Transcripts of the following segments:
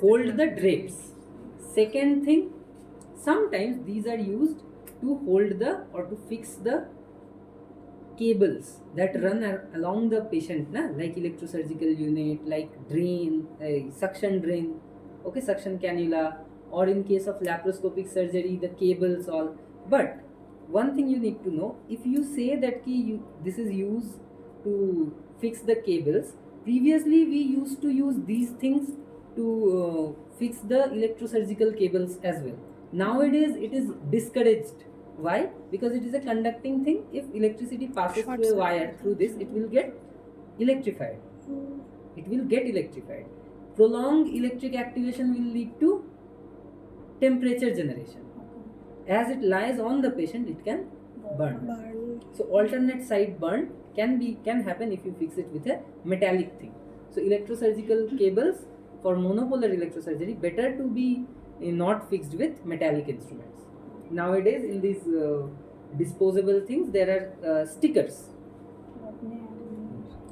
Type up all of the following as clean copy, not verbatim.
hold the drapes. Second thing, sometimes these are used to hold the or to fix the cables that run along the patient, like electrosurgical unit, like drain, suction drain, okay, suction cannula, or in case of laparoscopic surgery, the cables all. But one thing you need to know, if you say that this is used to fix the cables, previously we used to use these things to fix the electrosurgical cables as well. Nowadays it is discouraged. Why? Because it is a conducting thing. If electricity passes through a wire through this, it will get electrified. It will get electrified. Prolonged electric activation will lead to temperature generation. As it lies on the patient, it can burn. So alternate side burn can happen if you fix it with a metallic thing. So electrosurgical cables for monopolar electrosurgery better to be not fixed with metallic instruments. Nowadays in these disposable things there are stickers.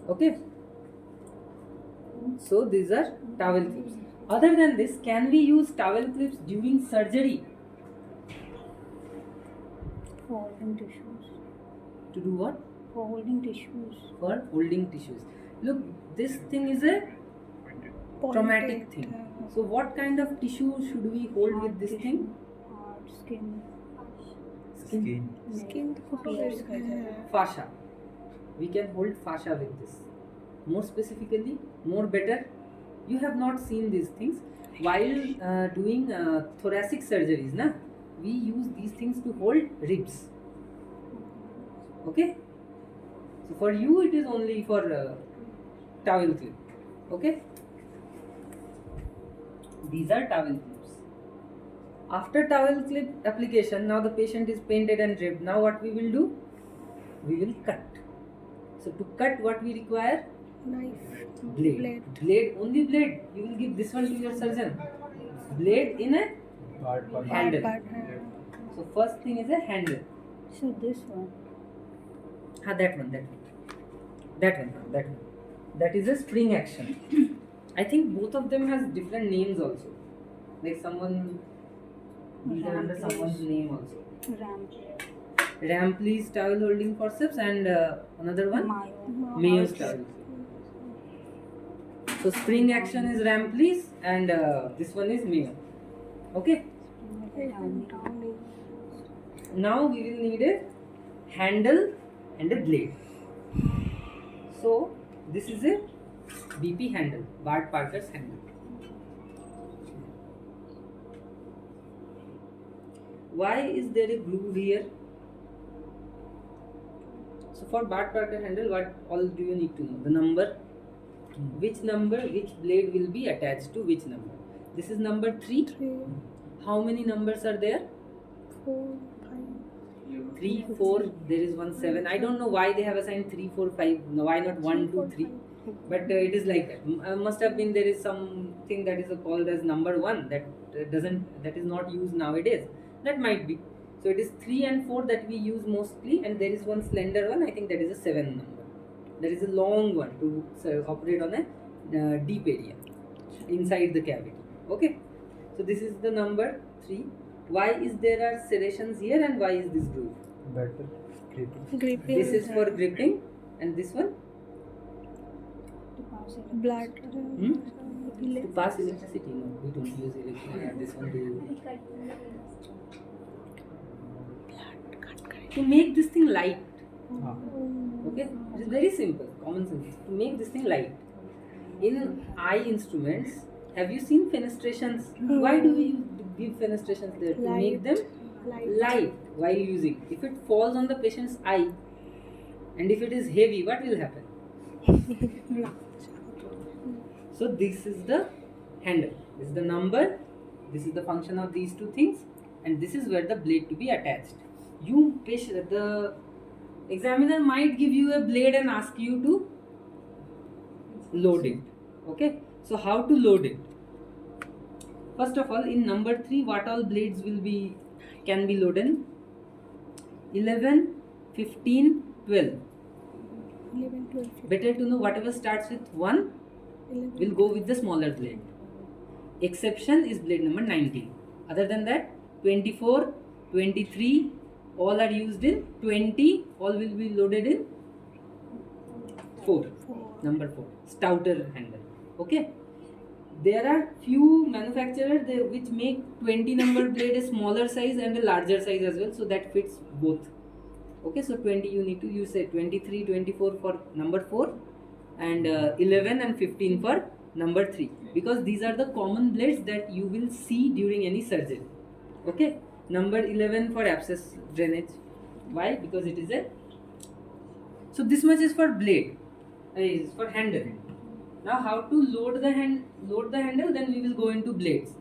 Okay. So these are towel clips. Other than this, can we use towel clips during surgery? For holding tissues. To do what? For holding tissues. For holding tissues. Look, this thing is a traumatic thing. So what kind of tissue should we hold with this thing? Heart, skin. Skin Fascia. We can hold fascia with this. More specifically, more better. You have not seen these things. While doing thoracic surgeries, we use these things to hold ribs. Okay? So for you it is only for towel clip. Okay? These are towel clips. After towel clip application, now the patient is painted and draped. Now what we will do? We will cut. So to cut, what we require? Knife. Blade. Only blade. You will give this one to your surgeon. Blade in a handle. So first thing is a handle. So this one. That one. That is a spring action. I think both of them has different names also. Like someone, these are under someone's name also. Rampley's towel holding forceps and another one? Mayo's towel. So spring action is Rampley's and this one is Mayo. Okay? Now we will need a handle and a blade. So this is a BP handle, Bart Parker's handle. Why is there a groove here? So for Bart Parker handle, what all do you need to know? The number, which number, which blade will be attached to which number. This is number 3. How many numbers are there? 4, 5. 3, 4, there is 1, 7. I don't know why they have assigned 3, 4, 5. No, why not 1, 2, 3? But it is like that. Must have been there is something that is called as number 1 that is not used nowadays. That might be. So it is 3 and 4 that we use mostly, and there is one slender one. I think that is a 7 number. There is a long one to operate on a deep area inside the cavity. Okay. So this is the number 3. Why is there are serrations here and why is this groove? Better Gripping. This is for gripping, and this one Blood. to pass electricity. No, we don't use electricity. This one to make this thing light. Okay, it is very simple, common sense. To make this thing light. In eye instruments, have you seen fenestrations? Why do we give fenestrations there? To make them light while using. If it falls on the patient's eye, and if it is heavy, what will happen? So this is the handle. This is the number. This is the function of these two things, and this is where the blade to be attached. The examiner might give you a blade and ask you to load it. Okay. So how to load it? First of all, in number 3, what all blades can be loaded? 11, 15, 12. 11, 12, 15. Better to know whatever starts with 1 will go with the smaller blade. exception is blade number 19. Other than that, 24, 23 all are used in 20, all will be loaded in 4, number 4, stouter handle. Okay, there are few manufacturers which make 20 number blade a smaller size and a larger size as well, so that fits both. Okay, so 20 you need to use it, 23, 24 for number 4 and 11 and 15 for number 3, because these are the common blades that you will see during any surgery. Okay, number 11 for abscess drainage. Why? Because it is a, so this much is for blade, is for handle. Now how to load the handle, then we will go into blades.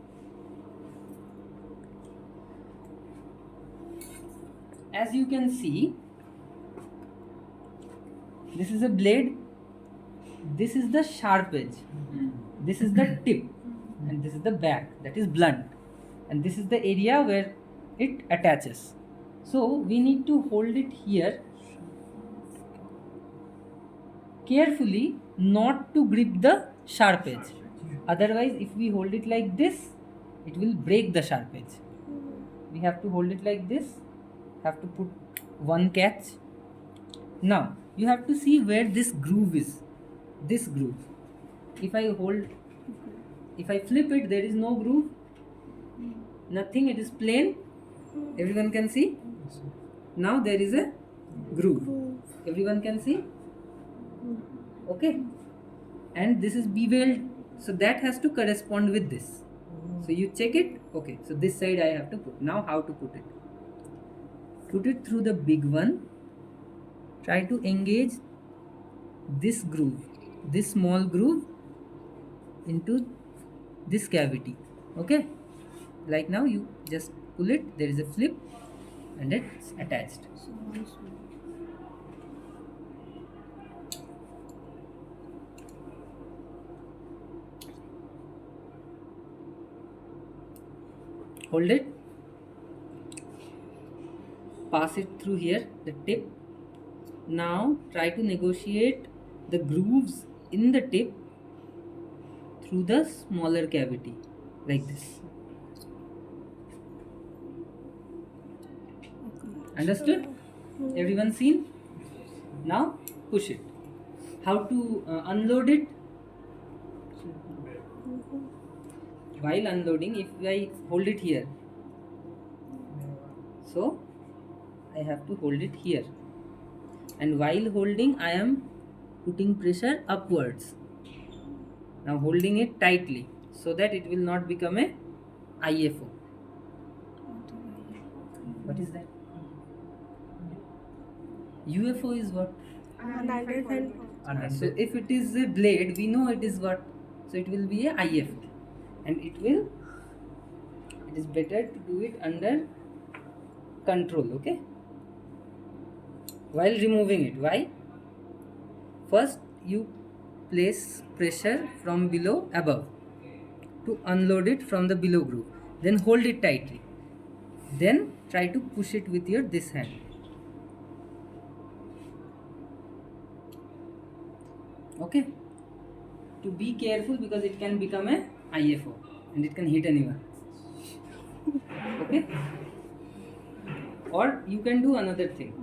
As you can see, this is a blade, this is the sharp edge, this is the tip, and this is the back, that is blunt, and this is the area where it attaches. So we need to hold it here carefully, not to grip the sharp edge. Otherwise, if we hold it like this, it will break the sharp edge. We have to hold it like this, have to put one catch. Now you have to see where this groove is, this groove. If I hold, if I flip it, there is no groove, nothing, it is plain, everyone can see. Now there is a groove, everyone can see. Okay, and this is beveled, so that has to correspond with this. So you check it. Okay, so this side I have to put. Now how to put it? Put it through the big one, try to engage this groove, this small groove into this cavity. Okay, like now you just pull it, there is a flip and it's attached. So this one. Hold it, pass it through here, the tip. Now try to negotiate the grooves in the tip through the smaller cavity, like this. Understood? Everyone seen? Now push it. How to unload it? While unloading, if I hold it here, so I have to hold it here, and while holding I am putting pressure upwards. Now holding it tightly so that it will not become a IFO. What is that? UFO is what? So if it is a blade, we know it is what? So it will be a IFO. And it is better to do it under control, okay? While removing it, why? First you place pressure from below above to unload it from the below groove, then hold it tightly, then try to push it with your this hand. Okay, to be careful because it can become a IFO and it can hit anyone. Okay, or you can do another thing.